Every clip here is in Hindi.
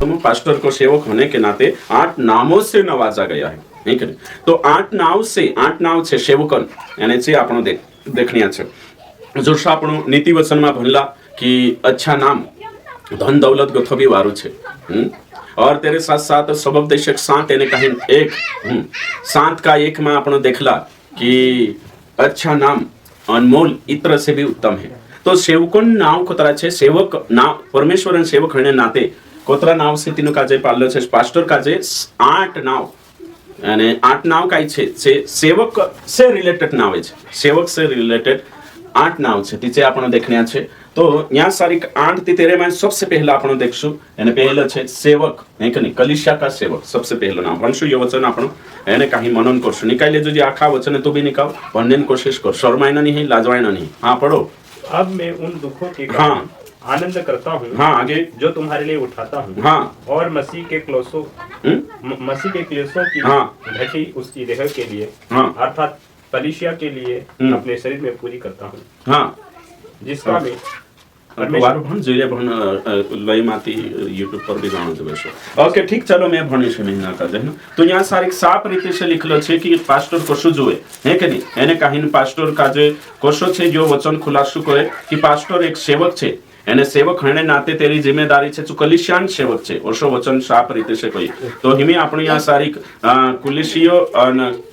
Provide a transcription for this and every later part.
पास्टर को सेवक होने के नाते 8 नामों से नवाजा गया है, ठीक है। तो 8 नाव से सेवकन यानी से आपण देखनिया छे। जोशा आपण नीति वचन में भणला कि अच्छा नाम धन दौलत गथोबी वारू छे, और तेरे साथ साथ सबब देशक सात यानी कहीं एक, सात का एक में आपण देखला कि अच्छा नाम अनमोल इत्र से भी उत्तम है। तो सेवकन नाव कोतरा छे, सेवक नाव परमेश्वरन सेवक होने नाते कोतरा नाव से तीनों काजे पाल्लो छे। पास्टर काजे 8 नाव यानी 8 नाव काई छे से सेवक से रिलेटेड नाव है, सेवक से रिलेटेड 8 नाव छे तीचे आपण देखनिया छे। तो यहाँ सारी 8 થી 13 में सबसे पहला आपण देखशु यानी पहला छे सेवक, नहीं कनी कलीसिया का सेवक, सबसे पहलो नाम भणशु। ये वचन आपण यानी काही मनन करशु, निकाल ले जो जी आखा वचन है तो भी निकाल, पढ़ने की कोशिश कर, शर्माइना नहीं लाजवाइना नहीं। हाँ पढ़ो। अब मैं उन दुखों के कारण आनंद करता हूँ, हाँ आगे, जो तुम्हारे लिए उठाता हूँ, हाँ, और मसीह के क्लेशों की घटी उसकी देह के लिए, हाँ, अर्थात कलीसिया के लिए अपने शरीर में पूरी करता हूँ, हाँ, जिसका मैं यूट्यूब पर भी जानो देबे छो। ओके ठीक, चलो मैं भणी छे महीना का जहन। तो यहाँ सारी साफ रीते से लिखलो छे कि पास्टर कोशो जुए है के नहीं, एने काहिन पास्टर का जे कोशो छे जो वचन खुलासो करे कि पास्टर एक सेवक छे, एने सेवक होने नाते तेरी जिम्मेदारी छे, तू कलीसियान सेवक छे, ओशो वचन साफ रीते से कही। तो हिमे आपण यहाँ सारी कुलिसियो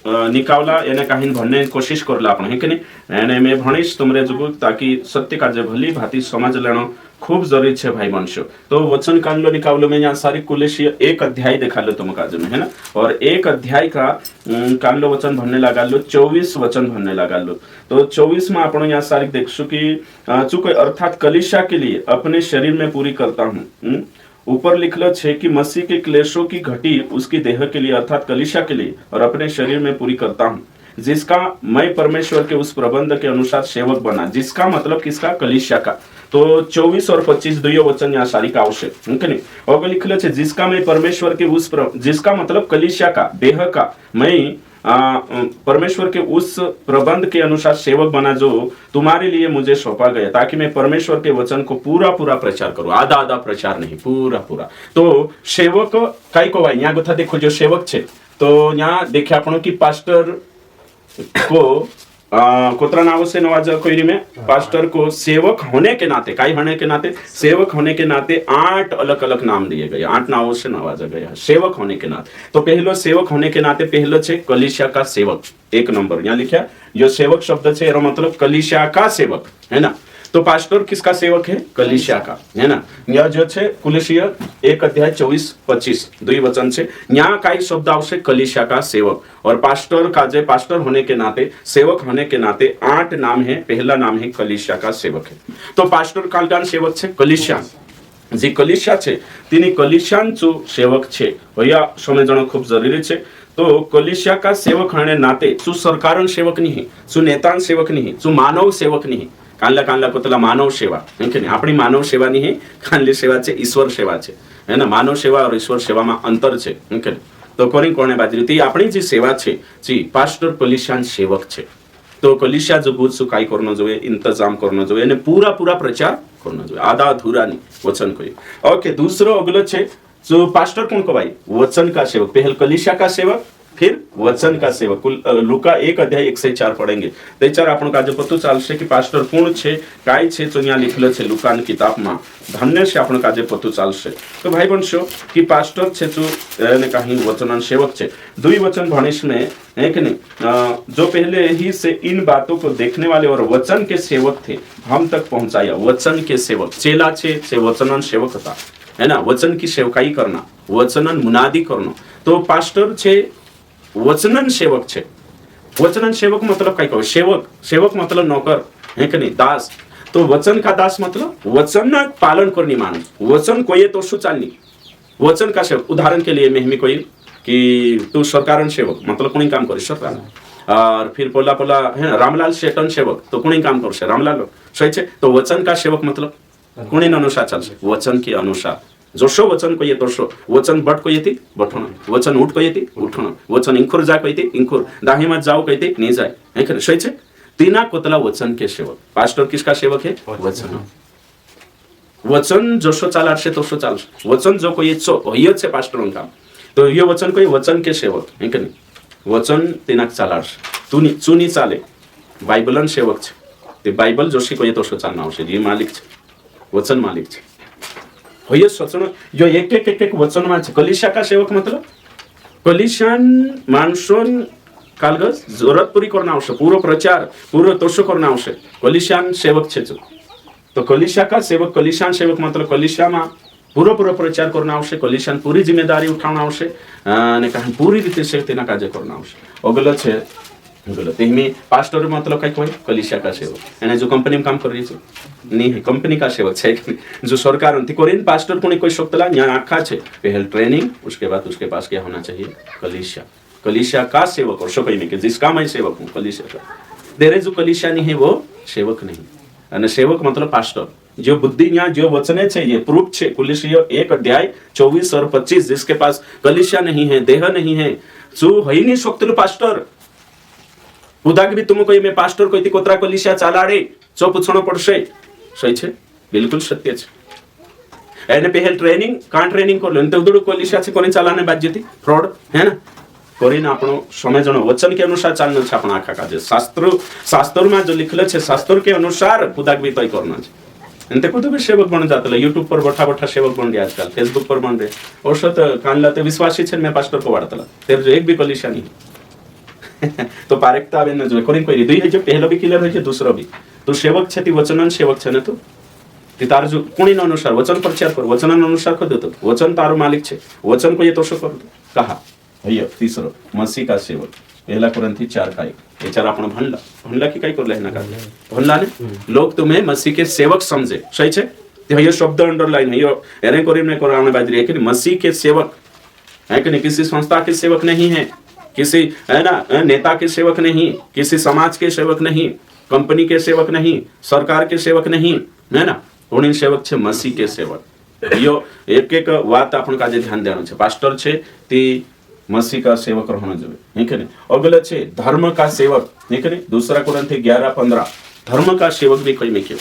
निकावला एने काहिन भणने कोशिश करला आपण है के नहीं, एने मैं भणीश तुमरे जुगु ताकि सत्य का जे भली भांति समझ लेनो खूब जरूरी छे भाई वंशो। तो वचन कांडलो निकावलो में यहाँ सारी कुलिसियो 1 अध्याय दिखालो तुम काज में है ना, और 1 अध्याय का कांडलो वचन भरने लगा लो, 24 वचन भरने लगा लो। तो 24 में आपण यहाँ सारी देखसु कि चूक अर्थात कलीसिया के लिए अपने शरीर में पूरी करता हूँ। ऊपर लिखलो छे कि मसीह के क्लेशों की घटी उसकी देह के लिए अर्थात कलीसिया के लिए और अपने शरीर में पूरी करता हूँ, जिसका मैं परमेश्वर के उस प्रबंध के अनुसार सेवक बना। जिसका मतलब किसका? कलीसिया का। तो 24 और 25 दुयो वचन यहाँ सारी का आवश्यक नहीं। और लिखलो छे जिसका मैं परमेश्वर के उस जिसका मतलब कलीसिया का देह का मैं परमेश्वर के उस प्रबंध के अनुसार सेवक बना जो तुम्हारे लिए मुझे सौंपा गया, ताकि मैं परमेश्वर के वचन को पूरा पूरा प्रचार करूं, आधा आधा प्रचार नहीं, पूरा पूरा। तो सेवक कई को भाई यहाँ गोथा देखो जो सेवक छे, तो यहाँ देखे आपण की पास्टर को कोतरा नाव से नवाजा कोई में पास्टर को सेवक होने के नाते, काई होने के नाते, सेवक होने के नाते 8 अलग अलग नाम दिए गए, 8 नावों से नवाजा गया सेवक होने के नाते। तो पहलो सेवक होने के नाते पहलो छे कलीसिया का सेवक, 1 नंबर यहाँ लिखा। जो सेवक शब्द छे एरो मतलब कलीसिया का सेवक है ना। तो पास्टर किसका सेवक है? कलीसिया का है ना। यह जो छे कुलिसिया 1 अध्याय 24-25 दुई वचन छे, यहाँ काई शब्द आवश्यक कलीसिया का सेवक। और पास्टर का जे पास्टर होने के नाते, सेवक होने के नाते 8 नाम है। पहला नाम है कलीसिया का सेवक है। तो पास्टर कालगान सेवक छे कलीसिया, जे कलीसिया छे तिनी कलीसियान जो सेवक छे होया समझणो खूब जरूरी छे। तो कलीसिया का सेवक होने नाते सु सरकारन सेवक नहीं, सु नेतान सेवक नहीं, सु मानव सेवक नहीं। कानला कानला कोतला मानव सेवा है कि नहीं, अपनी मानव सेवा नहीं है, कानली सेवा छे ईश्वर सेवा छे है ना। मानव सेवा और ईश्वर सेवा में अंतर छे है कि नहीं। तो कोनी कोने बाजरी ती अपनी जी सेवा छे जी पास्टर कलीसियान सेवक छे। तो कलीसिया जो बुझ सुकाई करनो जोए, इंतजाम करनो जोए ने पूरा पूरा प्रचार करनो जोए, आधा अधूरा नहीं वचन कोई। ओके दूसरो अगलो छे जो पास्टर कौन को भाई? वचन का सेवक। पहले कलीसिया का सेवक, फिर वचन का सेवक। लूका 1 अध्याय 1 से 4 पढ़ेंगे। ते 4 आपण का जो पतो चालशे कि पास्टर कोण छे, काय छे, तो यहाँ लिखलो छे लूकान किताब में, धन्य से आपण का जे पतो चालशे। तो भाई बहनों कि पास्टर छे जो ने कहीं वचनन सेवक छे। दुई वचन भणिश में है कि नहीं, जो पहले ही से इन बातों को देखने वाले और वचन के सेवक थे हम तक पहुंचाया। वचन के सेवक चेला छे से वचनन सेवक था है ना। वचन की सेवकाई करना, वचनन मुनादी करना। तो पास्टर छे वचनन सेवक छे। वचनन सेवक मतलब काय कहो? सेवक, सेवक मतलब नौकर है कि नहीं, दास। तो वचन का दास मतलब वचन पालन करनी मान। वचन कोई तो शु चालनी, वचन का सेवक। उदाहरण के लिए मैं कोई कि तू सरकारन सेवक मतलब कोई काम करे सरकार, और फिर पोला पोला है रामलाल शेटन सेवक तो कोई काम करशे रामलाल सही छे। तो वचन का सेवक मतलब कोई अनुसार चलशे, वचन के अनुसार। जोशो वचन को ये तोशो, वचन बट को येती बठोना, वचन उठ को येती उठोना, वचन इंखुर जा को येती इंखुर, दाही मत जाओ कहते नहीं जाए है कि सही छे। तीना कोतला वचन के सेवक। पास्टर किसका सेवक है? वचन। वचन जसो चालाडशे तसो चालशे, वचन जो कोई हेच છે પાસ્ટરનું કામ. તો એ વચન કોઈ વચન કે સેવક હે કે નહીં, વચન તેના ચાલાડશે, ચૂની ચાલે. બાઇબલન સેવક છે, તે બાઇબલ જોશે કોઈ તોસો ચાલના આવશે, જે માલિક છે, વચન માલિક છે. હોય વચન જો એક એક વચનમાં છે. કલીસિયા કા સેવક મતલબ કલીસિયાન માણસોન કાલગસ જરૂરત પૂરી કરના આવશે, પૂરો પ્રચાર પૂરો તોસો કરના આવશે. કલીસિયાન સેવક છે. તો કલીસિયા કા સેવક, કલીસિયાન સેવક મતલબ કલીસિયામાં પૂરો પ્રચાર કરના આવશે, કલીસિયાન પૂરી જિમ્મેદારી ઉઠાવના આવશે અને કાંઈ પૂરી રીતે છે તેના કાર્ય કરના આવશે. ઓગલ છે ગલત એમી પાસ્ટર मतलब કઈ હોય કલીસિયા કા સેવક, એને જો કંપનીમાં કામ કરી છે નહીં, કંપની કા સેવક છે. जो सरकार उनती कोरियन पास्टर को कोई शक्तला यहाँ आखा है पहल ट्रेनिंग, उसके बाद उसके पास क्या होना चाहिए कलीसिया. कलीसिया का सेवक और शो में कि जिसका मैं सेवक हूँ कलीसिया का. देरे जो कलीसिया नहीं है वो सेवक नहीं. અને સેવક मतलब पास्टर. जो बुद्धि यहाँ जो वचने છે ये प्रूफ છે. कुलिसिया 1 अध्याय 24 और 25, जिसके पास कलीसिया नहीं है, देह नहीं है, जो है नहीं शक्तलु पास्टर. उदाग भी तुम कोई मैं पास्टर कोई कोतरा कलीसिया चालाड़े जो पूछनो पड़શે. सही છે, बिल्कुल सत्य છે. એને પહેલ ટ્રેનિંગ કાં ટ્રેનિંગ કરલો તો ઉદડું કલીસિયા છે કોને ચાલાને બાજ્યતી ફ્રોડ હે ને કરીને આપણો સમજણો वचन के अनुसार चालना છે આપણા આખા કાજે. શાસ્ત્રોમાં जो लिखल છે शास्त्र के अनुसार खुदाक भी तय करना છે. एनते को तो भी सेवक बन जाते हैं. यूट्यूब पर बैठा सेवक बन रहे आजकल, फेसबुक पर बन रहे. और सत कान लाते विश्वासी छे मैं पास्टर को वाड़ता तेरे जो एक भी कलीसिया नहीं. तो पारेकता आवे न जो कोरिन कोई दुई है जो पहलो भी क्लियर है जो दूसरो भी. तो सेवक छे ती वचनन सेवक छे ने तो ती तार जो कोणीनो अनुसार वचन प्रचार कर, वचनन अनुसार कर दो. वचन तारो मालिक छे, वचन को ये तो शो कर दो. कहा भैया तीसरो मसीह का सेवक. पहला कुरिन्थी 4 का 1. ये चार आपण भणला की काय करले ना का भणला ने लोग तुम्हें मसीह के सेवक समझे. सही छे. ते ये शब्द अंडरलाइन है. यो एरे कोरिन में कोराने बाजरी है कि मसीह के सेवक है कि नहीं, किसी संस्था के सेवक नहीं है, किसी है ना नेता के सेवक नहीं, किसी समाज के सेवक नहीं, कंपनी के सेवक नहीं, सरकार के सेवक नहीं, है ना. उन्हीं सेवक छे मसीह के सेवक. यो एक बात आपण काजे ध्यान देनो छे. पास्टर छे ती मसीह का सेवक रहना જોઈએ है कि नहीं. अगला छे धर्म का सेवक है कि नहीं. दूसरा कुरिन्थी 11:15 धर्म का सेवक भी कोई में क्यों.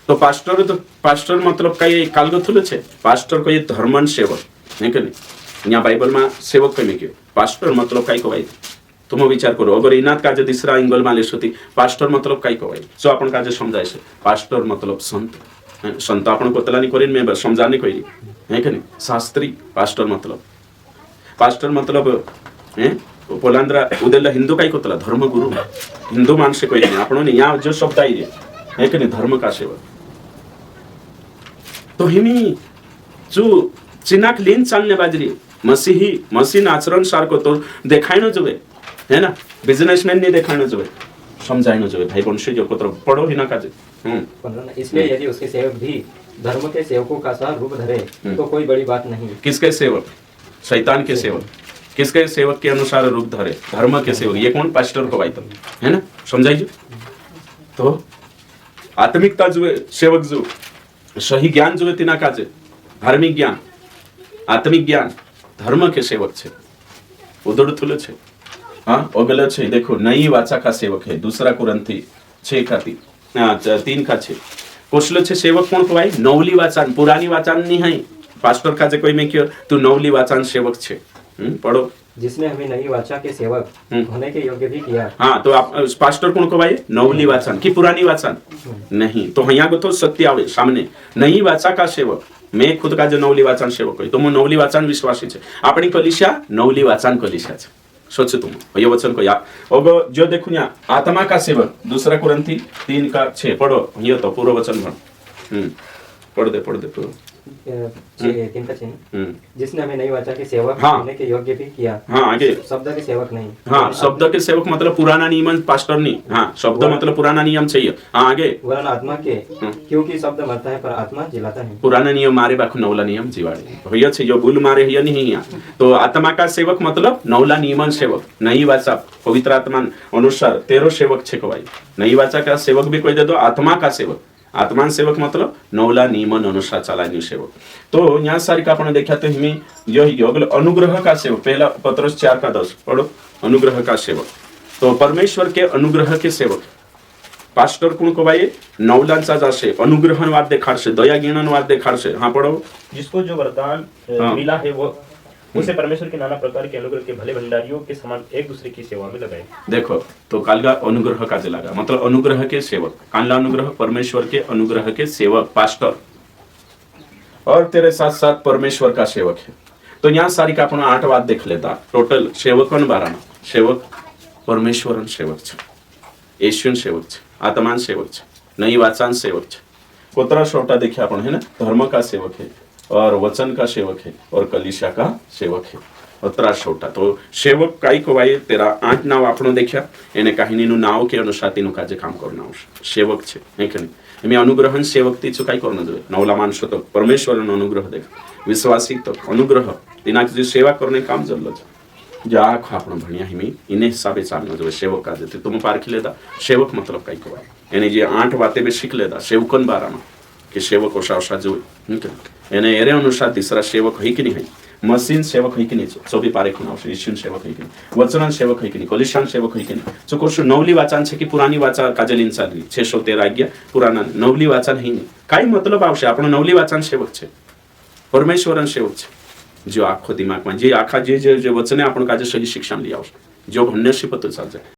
तो पास्टर मतलब कई कालगथुल छे. पास्टर को ये धर्मन सेवक है कि नहीं. यहाँ बाइबल में सेवक कोई में क्यों पास्टर मतलब कई को भाई तुम विचार करो. अगर इनात काजे तीसरा एंगल में लेशोती पास्टर मतलब कई को भाई जो अपन काजे समझाय छे. पास्टर मतलब संत. संत आपण को तलानी कोरिन में समझाने कोई है कि नहीं. शास्त्री पास्टर मतलब हैं पोलांद्रा उदेला हिंदू काय कोतला धर्मगुरु. हिंदू मानसे कोई नहीं आपण ने यहाँ जो शब्द आई है कि नहीं धर्म का सेवक. तो हिनी जो चिनाक लेन चालने बाजरी मसीह आचरण सारको तो देखायनो जोवे है ना. बिजनेसमैन ने देखायनो जोवे, समझायनो जोवे. भाई वंशी जो कोतर पढ़ो हिना काजे. इसलिए यदि उसके सेवक भी धर्म के सेवकों का सा रूप धरे तो कोई बड़ी बात नहीं. किसके सेवक? शैतान के सेवक. किसके सेवक के अनुसार रूप धरे? धर्म के सेवक. ये कौन? पास्टर को भाई है ना. समझाइए. तो आत्मिकता जो सेवक जो सही ज्ञान जो तिना काजे धार्मिक ज्ञान आत्मिक ज्ञान धर्म के सेवक छे. उदड़थुल छे. हाँ अगला छे देखो नई वाचा का सेवक है. दूसरा कुरिन्थी 6 का 3 का 6. कुशल छे सेवक कौन को भाई नवली वाचान पुरानी वाचान नहीं है. पास्टर का जे कोई में क्यों तू नवली वाचान सेवक छे. पढ़ो जिसने हमें नई वाचा के सेवक होने के योग्य भी किया. हाँ तो आप पास्टर कौन को भाई नवली वाचान की पुरानी वाचान नहीं. तो यहाँ को तो सत्य आवे सामने नई वाचा का सेवक. मैं खुद का जो नवली वाचान सेवक है तो मैं नवली वाचान विश्वासी छे. अपनी कलीसिया नवली वाचान कलीसिया छे. सोच तुम ये वचन को याद. अब जो देखो यहाँ आत्मा का सेवक दूसरा कुरिन्थी 3 का 6 पढ़ो. ये तो पूरा वचन पढ़ दे पूरा. 3 का 6 जिसने हमें नई वाचा के सेवक होने के योग्य भी किया. हाँ आगे शब्द के सेवक नहीं. हाँ शब्द के सेवक मतलब पुराना नियम पास्टर नहीं. हाँ शब्द मतलब पुराना नियम चाहिए. हाँ आगे वरन आत्मा के क्योंकि शब्द मरता है पर आत्मा जिलाता है. पुराना नियम मारे बाखु नवला नियम जीवाड़े भैया छे. जो भूल मारे है नहीं यहाँ. तो आत्मा का सेवक मतलब नवला नियमन सेवक. नई वाचा पवित्र आत्मा अनुसार 13 सेवक छे को भाई. नई वाचा का सेवक भी कोई दे दो. आत्मा का सेवक आत्मान सेवक मतलब नवला नियमन अनुसार चलानी सेवक. तो यहाँ सारी का अपन देखा तो हमें यही अगला अनुग्रह का सेवक. पहला पत्रस 4 का 10 पढ़ो. अनुग्रह का सेवक तो परमेश्वर के अनुग्रह के सेवक पास्टर कोण कोबाये नवलांचा जाशे अनुग्रहणवाद देखाडशे दया गिणनवाद देखाडशे हाँ पढ़ो जिसको जो वरदान मिला है वो उसे परमेश्वर के नाना प्रकार के अनुग्रह के भले भंडारियों के समान एक दूसरे की सेवा में लगाए। देखो तो कालगा अनुग्रह का लगा मतलब अनुग्रह के सेवक कानला अनुग्रह परमेश्वर के अनुग्रह के सेवक पास्टर और तेरे साथ साथ परमेश्वर का सेवक है। तो यहाँ सारी का अपना 8 बात देख लेता टोटल सेवकन बारा सेवक परमेश्वरन सेवक छे येशून सेवक छे आत्मान सेवक छे नई वाचान सेवक छे कोतरा छोटा देखिए अपन है ना धर्म का सेवक है और वचन का सेवक है और कलिशा का सेवक है उतरा छोटा तो सेवक काई को भाई तेरा 8 नाव આપણો દેખ્યા એને કાહિનીનું નાવ કે અનુસાતીનું કાજે કામ કરવાનું આવશે સેવક છે હે કે નહીં એમે અનુગ્રહન સેવકથી છું કાઈ કરવાનું જોઈએ નવલા માણસો તો પરમેશ્વરનો અનુગ્રહ દેખ વિશ્વાસી તો अनुग्रह તેના જે સેવા કરને કામ જલ્લો છે जो आख आपण भणिया हिमी इने हिसाबे चालना जो सेवक का देते तुम पारखी लेदा सेवक मतलब काई को यानी जे 8 बातें बे सीख लेदा सेवकन बारा में कि सेवक ओसा जो एने एरे अनुसार तीसरा सेवक है कि नहीं है मशीन सेवक है कि नहीं सो भी पारे खुना ईश्वन सेवक है कि नहीं वचनन सेवक है कि नहीं कलिशान सेवक है कि नहीं जो कोर्स नवली वाचन छे कि पुरानी वाचा काजलिन चाली 613 आज्ञा पुराना नवली वाचन है नहीं काई मतलब आवशे आपण नवली वाचन सेवक छे परमेश्वरन सेवक छे जो आखो दिमाग में जे आखा जे वचने आपण काजे सही शिक्षण लिया जो भन्य शिपत चालजे